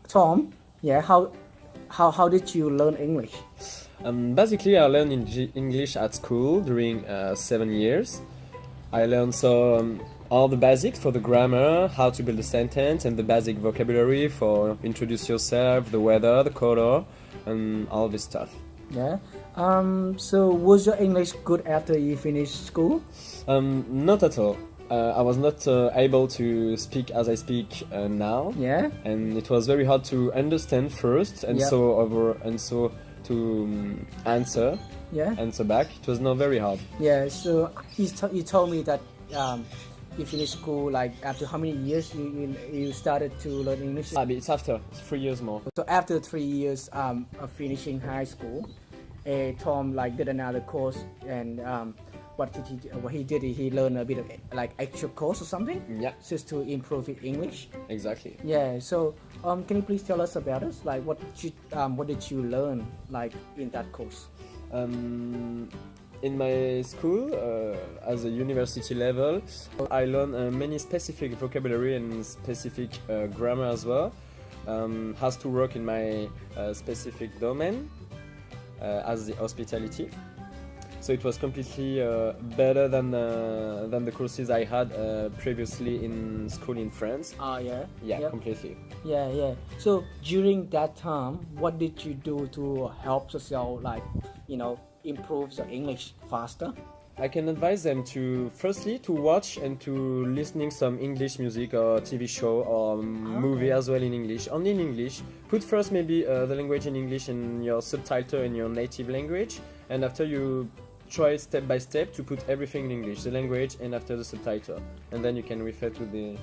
Tom, yeah, how did you learn English? Basically, I learned English at school during 7 years. I learned all the basics for the grammar, how to build a sentence, and the basic vocabulary for introduce yourself, the weather, the color, and all this stuff. Yeah. So was your English good after you finished school? Not at all. I was not able to speak as I speak now. Yeah. And it was very hard to understand first, and Yep. so to answer back. It was not very hard. Yeah. So you told me that you finished school like after how many years you started to learn English? But it's after 3 years more. So after 3 years of finishing high school, Tom like did another course, and what he did, he learned a bit of like extra course or something. Yeah, Just to improve his English. exactly. Yeah. So can you please tell us about it? Like what did you learn like in that course? In my school, as a university level, I learned many specific vocabulary and specific grammar as well. Has to work in my specific domain as the hospitality. So it was completely better than the courses I had previously in school in France. Yeah. Yeah, Yep. completely. Yeah. So during that time, what did you do to help yourself, like, improve your English faster? I can advise them to firstly to watch and to listening some English music or TV show or movie as well in English, only in English. Put first maybe the language in English and your subtitle in your native language, and after you try step by step to put everything in English, the language and after the subtitle, and then you can refer to the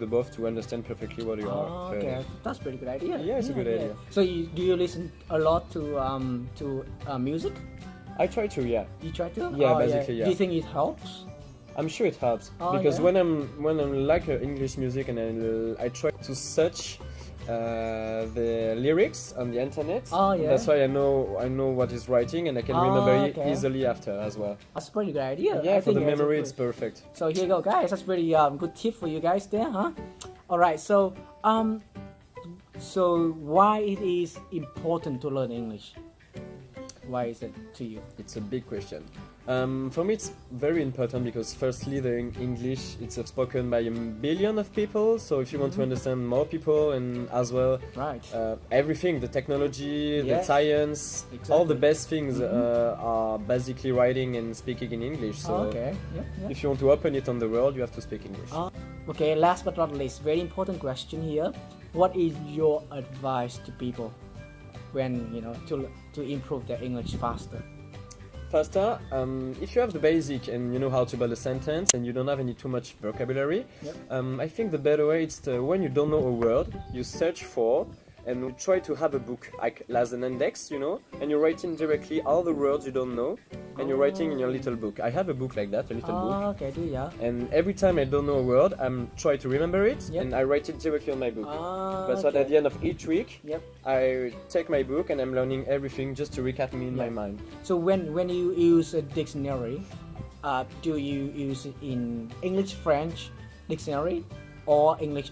both to understand perfectly what you are. Okay, that's pretty good idea. Yeah, it's a good idea. So do you listen a lot to music? I try to, yeah. You try to? Yeah, basically, yeah. Do you think it helps? I'm sure it helps because yeah? when I'm like English music and I try to search the lyrics on the internet. That's why I know what is writing and I can remember it easily after as well. That's a pretty good idea. Yeah, I for the think memory it's perfect. So here you go, guys. That's pretty good tip for you guys there, huh? All right. So why it is important to learn English? Why is it to you? It's a big question. For me, it's very important because firstly, the English it's spoken by a billion of people. So if you want to understand more people and as well, everything, the technology, the science, all the best things are basically writing and speaking in English. So if you want to open it on the world, you have to speak English. Okay, last but not least, very important question here. What is your advice to people when to improve their English faster? Faster, if you have the basic and you know how to build a sentence and you don't have any too much vocabulary, I think the better way is when you don't know a word, you search for and you try to have a book like as an index, and you're writing directly all the words you don't know and you're writing in your little book. I have a book like that, a little book. Okay, And every time I don't know a word, I'm trying to remember it and I write it directly on my book. So at the end of each week, I take my book and I'm learning everything just to recap me in my mind. So when you use a dictionary, do you use it in English-French dictionary or English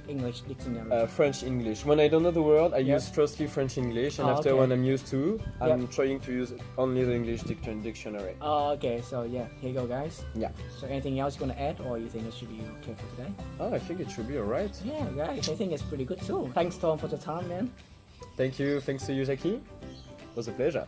dictionary? French-English. When I don't know the word, I use firstly French-English, and after when I'm used to, I'm trying to use only the English dictionary. Okay, so here you go, guys. Yeah. So anything else you want to add, or you think it should be okay for today? I think it should be alright. Yeah, guys, I think it's pretty good too. Thanks, Tom, for the time, man. Thank you. Thanks to you, Jackie. It was a pleasure.